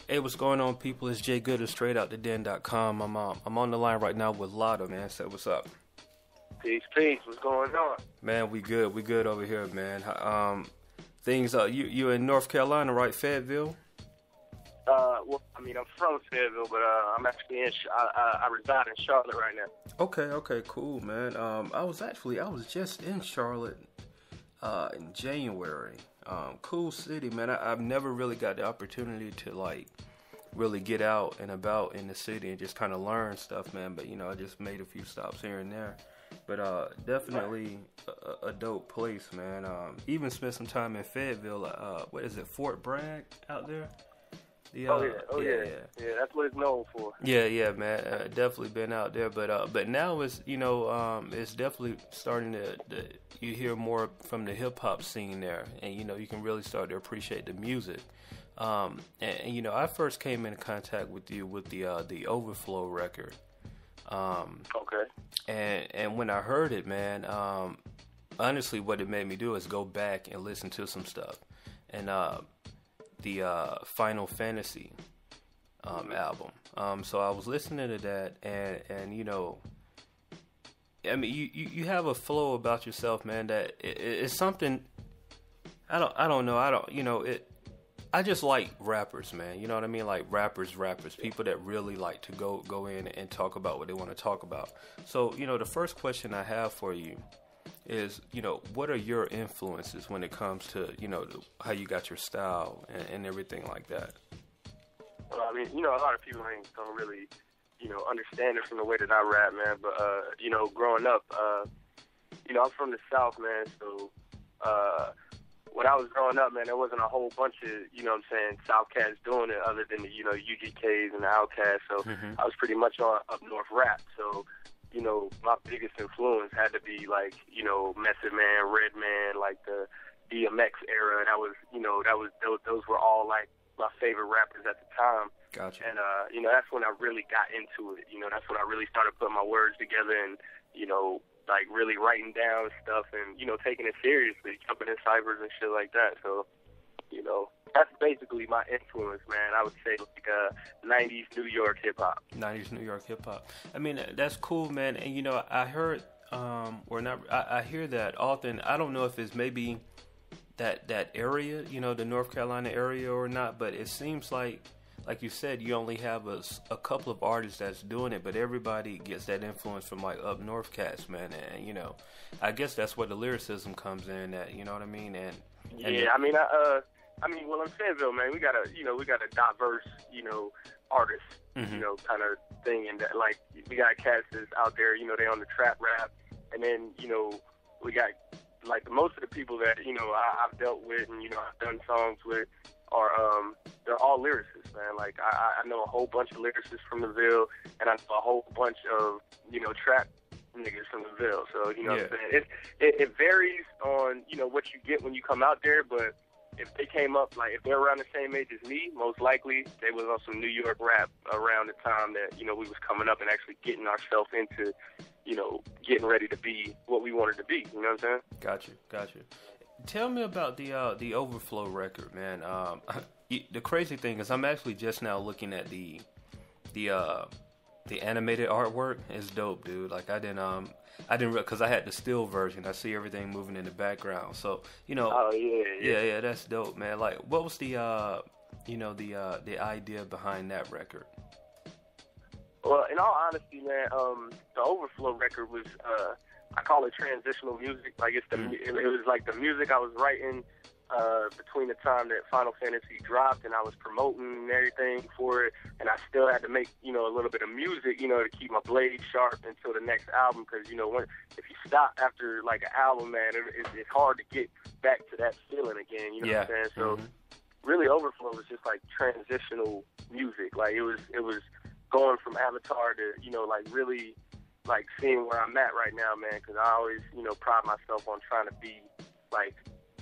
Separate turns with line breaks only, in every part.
Hey, what's going on, people? It's J.Good of Str8OutDaDen.com. I'm on the line right now with Lotta, man. Say what's up.
Peace, peace. What's going on?
Man, we good. We good over here, man. Things. You in North Carolina, right? Fayetteville.
Well, I mean, I'm from Fayetteville, but I'm actually I reside in Charlotte right now.
Okay, cool, man. I was just in Charlotte in January. Cool city, man. I've never really got the opportunity to like really get out and about in the city and just kind of learn stuff, man. But I just made a few stops here and there. But definitely a dope place, man. Even spent some time in Fayetteville. What is it, Fort Bragg out there?
Yeah, that's what it's known for.
Yeah, man. Definitely been out there, but now it's it's definitely starting to you hear more from the hip hop scene there, and you can really start to appreciate the music. And I first came into contact with you with the Overflow record.
Okay.
And when I heard it, man, honestly, what it made me do is go back and listen to some stuff, and the Final Fantasy album. So I was listening to that, and I mean, you have a flow about yourself, man. That it's something. I don't know. I just like rappers, man. You know what I mean? Like rappers, people that really like to go in and talk about what they want to talk about. So, the first question I have for you is, what are your influences when it comes to, how you got your style and everything like that?
Well, I mean, a lot of people ain't gonna really, understand it from the way that I rap, man. But, growing up, I'm from the South, man. So, when I was growing up, man, there wasn't a whole bunch of, South cats doing it other than the, UGKs and the Outcasts. So I was pretty much on up north rap. So, my biggest influence had to be like, Method Man, Redman, like the DMX era. That was, those were all like my favorite rappers at the time.
Gotcha.
And, that's when I really got into it. That's when I really started putting my words together and, like really writing down stuff and, taking it seriously, jumping in ciphers and shit like that. So, that's basically my influence, man. I would say like 90s New York hip hop.
90s New York hip hop. I mean, that's cool, man. And, I heard, I hear that often. I don't know if it's maybe that area, the North Carolina area or not, but it seems like you said, you only have a couple of artists that's doing it, but everybody gets that influence from like up north cats, man. And I guess that's where the lyricism comes in. That you know what I mean? Well, in Fayetteville, man, we got a diverse, artist, kind of thing, and that, like we got cats that's out there, they on the trap rap, and then we got like most of the people that I've dealt with and I've done songs with are they're all lyricists, man. Like I know a whole bunch of lyricists from the Ville, and I know a whole bunch of trap niggas from the Ville. So what I'm saying, it varies on what you get when you come out there. But if they came up, like if they're around the same age as me, most likely they was on some New York rap around the time that we was coming up and actually getting ourselves into getting ready to be what we wanted to be. You know what I'm saying? Got you. Tell me about the Overflow record, man. The crazy thing is, I'm actually just now looking at the animated artwork. It's dope, dude. Like I didn't because I had the still version. I see everything moving in the background. So
Oh yeah,
that's dope, man. Like, what was the the idea behind that record?
Well, in all honesty, man, the Overflow record was I call it transitional music. Like it was like the music I was writing between the time that Final Fantasy dropped and I was promoting and everything for it, and I still had to make a little bit of music to keep my blade sharp until the next album, because if you stop after like an album, man, it's hard to get back to that feeling again. You know what I'm saying? So really, Overflow was just like transitional music. Like it was going from Avatar to like really like seeing where I'm at right now, man, because I always pride myself on trying to be like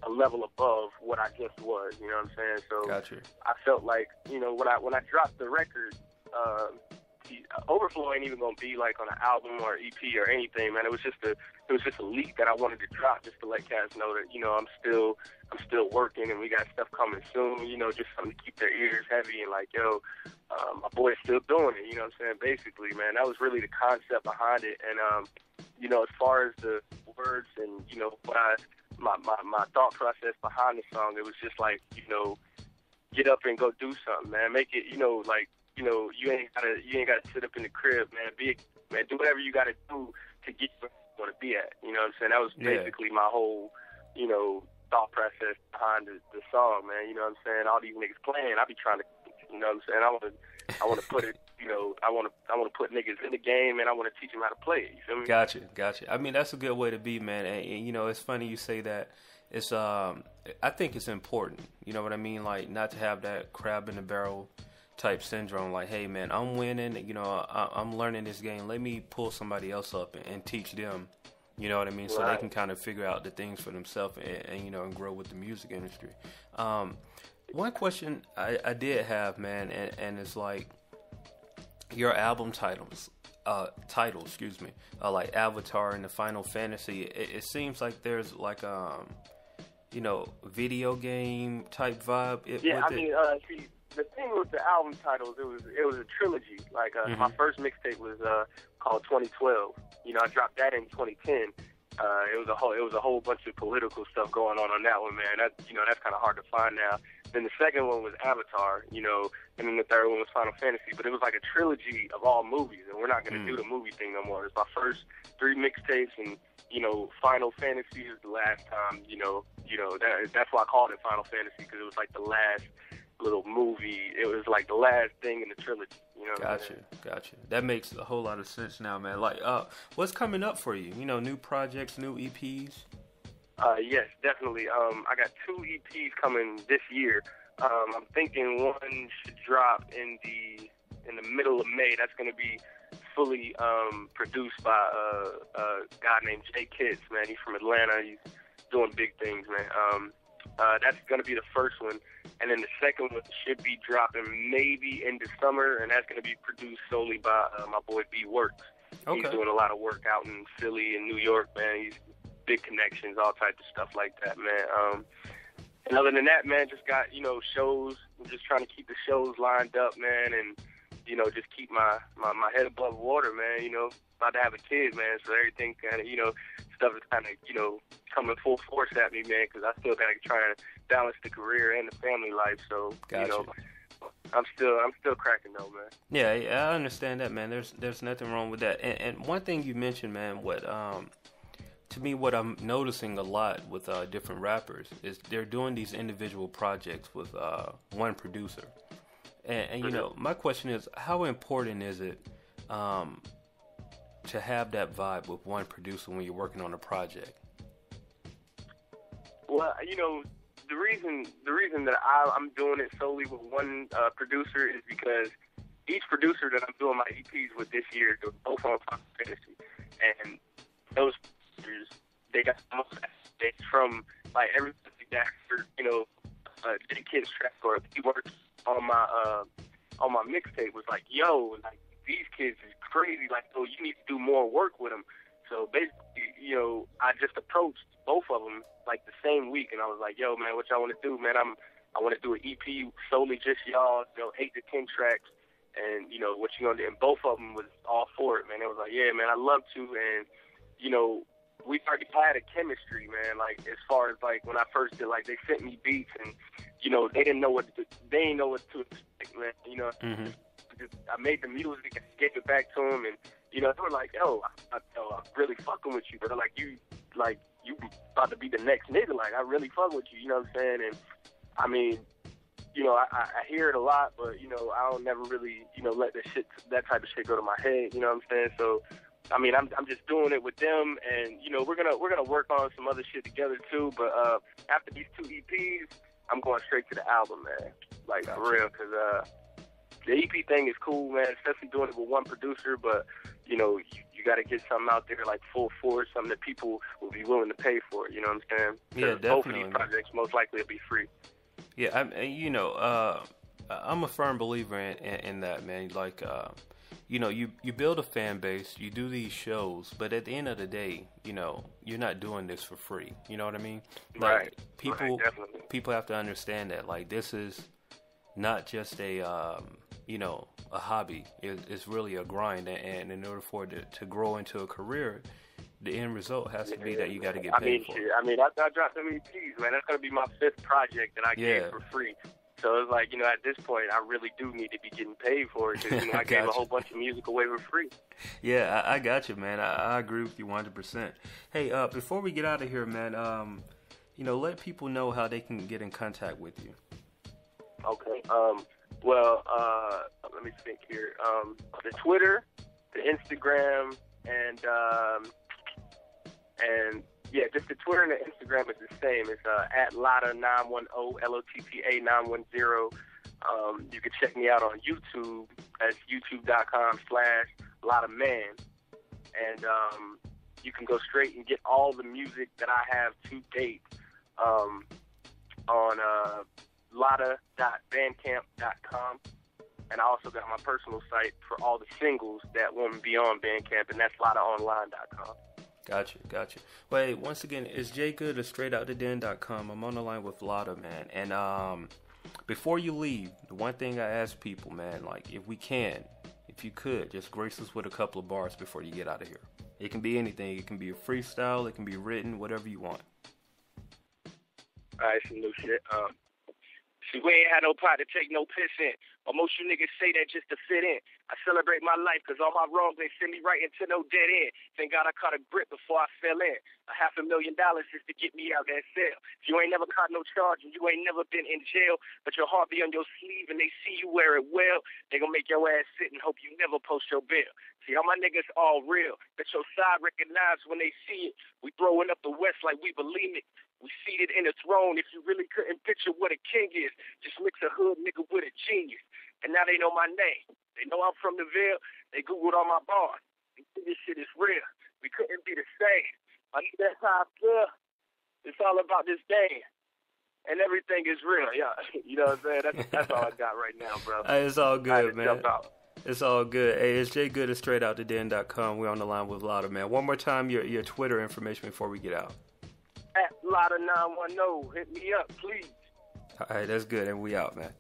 a level above what I just was, you know what I'm saying? So
gotcha.
I felt like, when I dropped the record, Overflow ain't even gonna be like on an album or EP or anything, man. It was it was just a leak that I wanted to drop just to let cats know that, you know, I'm still working and we got stuff coming soon, you know, just something to keep their ears heavy and like, yo, my boy's still doing it, you know what I'm saying? Basically, man, that was really the concept behind it. And, you know, as far as the words and, you know, my thought process behind the song, it was just like, you know, get up and go do something, man. Make it, you know, like, you know, you ain't gotta sit up in the crib, man. Man, do whatever you gotta do to get where you want to be at. You know what I'm saying? That was basically my whole, you know, thought process behind the song, man. You know what I'm saying? All these niggas playing, I be trying to, you know what I'm saying? I want to put it, you know, I want to put niggas in the game, and I want to teach them how to play it. You feel me?
Gotcha. I mean, that's a good way to be, man. And you know, it's funny you say that. It's I think it's important. You know what I mean? Like, not to have that crab in the barrel type syndrome. Like, hey, man, I'm winning. You know, I'm learning this game. Let me pull somebody else up and teach them. You know what I mean? So they can kind of figure out the things for themselves and you know, and grow with the music industry. One question I did have, man, and it's like your album titles, like Avatar and the Final Fantasy. It seems like there's like you know, video game type vibe.
See, the thing with the album titles, it was a trilogy. Like my first mixtape was called 2012. You know, I dropped that in 2010. It was a whole bunch of political stuff going on that one, man. That's kind of hard to find now. Then the second one was Avatar, you know, and then the third one was Final Fantasy. But it was like a trilogy of all movies, and we're not going to do the movie thing no more. It's my first 3 mixtapes, and you know, Final Fantasy is the last time. That's why I called it Final Fantasy, because it was like the last little movie. It was like the last thing in the trilogy. You know.
Gotcha. That makes a whole lot of sense now, man. Like, what's coming up for you? You know, new projects, new EPs.
Yes, definitely. I got 2 EPs coming this year. I'm thinking one should drop in the middle of May. That's going to be fully produced by a guy named J.Good, man. He's from Atlanta. He's doing big things, man. That's going to be the first one. And then the second one should be dropping maybe in the summer, and that's going to be produced solely by my boy B Works. Okay. He's doing a lot of work out in Philly and New York, man. He's big connections, all types of stuff like that, man. And other than that, man, just got, you know, shows. I'm just trying to keep the shows lined up, man, and, you know, just keep my head above water, man. You know, about to have a kid, man, so everything kind of, you know, stuff is kind of, you know, coming full force at me, man, because I still got to try to balance the career and the family life. So,
gotcha.
You know, I'm still cracking though, man.
Yeah, I understand that, man. There's nothing wrong with that. And one thing you mentioned, man, to me, what I'm noticing a lot with different rappers is they're doing these individual projects with one producer. And you know, my question is, how important is it to have that vibe with one producer when you're working on a project?
Well, you know, the reason that I'm doing it solely with one producer is because each producer that I'm doing my EPs with this year, they're both on Final Fantasy, and those producers, they got the most aspects from like everybody that heard, you know, J.Kid's track or he worked on my mixtape was like, yo, like these kids is crazy, like, oh, you need to do more work with them. So basically, you know, I just approached both of them like the same week, and I was like, yo, man, what y'all want to do, man? I want to do an EP solely just y'all, you know, 8 to 10 tracks, and you know what you gonna do? And both of them was all for it, man. They was like, yeah, man, I love to, and you know, we already had a chemistry, man. Like as far as like when I first did, like they sent me beats, and you know they didn't know what to expect, man. You know, I made the music and gave it back to them, and you know they were like, yo, I'm really fucking with you, bro. Like you about to be the next nigga. Like I really fuck with you. You know what I'm saying? And I mean, you know, I hear it a lot, but you know, I don't never really, you know, let that type of shit go to my head. You know what I'm saying? So. I mean, I'm just doing it with them, and you know, we're gonna work on some other shit together too. But after these 2 EPs, I'm going straight to the album, man. Like for real, because the EP thing is cool, man. Especially doing it with one producer, but you know, you got to get something out there like full force, something that people will be willing to pay for. You know what I'm saying?
Yeah, definitely.
Both of these projects most likely will be free.
Yeah, you know, I'm a firm believer in that, man. Like. you know, you build a fan base, you do these shows, but at the end of the day, you know, you're not doing this for free. You know what I mean? Like,
right.
People have to understand that, like, this is not just a, you know, a hobby. It's really a grind, and in order for it to grow into a career, the end result has to be that you got to get paid for it.
I dropped so many EPs, man. That's going to be my 5th project that I gave for free. So it's like, you know, at this point, I really do need to be getting paid for it because, you know, I gave a whole bunch of music away for free.
Yeah, I got you, man. I agree with you 100%. Hey, before we get out of here, man, you know, let people know how they can get in contact with you.
Okay. Well, let me think here. The Twitter, the Instagram, and yeah, just the Twitter and the Instagram is the same. It's at Lotta910, Lotta 910. You can check me out on YouTube. That's youtube.com/LottaMan. And you can go straight and get all the music that I have to date on Lotta.bandcamp.com. And I also got my personal site for all the singles that won't be on Bandcamp, and that's LottaOnline.com.
Gotcha. Well, hey, once again, it's J.Good of Str8OutDaDen.com. I'm on the line with Lotta, man. And before you leave, the one thing I ask people, man, like, if you could, just grace us with a couple of bars before you get out of here. It can be anything. It can be a freestyle. It can be written, whatever you want.
All right, some new shit. See, we ain't had no pot to take no piss in. But most you niggas say that just to fit in. I celebrate my life because all my wrongs, they send me right into no dead end. Thank God I caught a grip before I fell in. $500,000 just to get me out that cell. If you ain't never caught no charges, you ain't never been in jail, but your heart be on your sleeve and they see you wear it well, they gonna make your ass sit and hope you never post your bill. See, all my niggas all real. That your side recognize when they see it. We throwing up the West like we believe it. We seated in a throne. If you really couldn't picture what a king is, just mix a hood nigga with a genius. And now they know my name. They know I'm from the Ville. They Googled all my bars. This shit is real. We couldn't be the same. I think that's how I feel. It's all about this day. And everything is real. Yeah. You know what I'm saying? That's all I got right now, bro.
Hey, it's all good, man. It's all good. Hey, it's J.Good of Str8OutDaDen.com. We're on the line with Lotta, man. One more time, your Twitter information before we get out.
At Lotta910. Hit me up, please.
All right, that's good. And we out, man.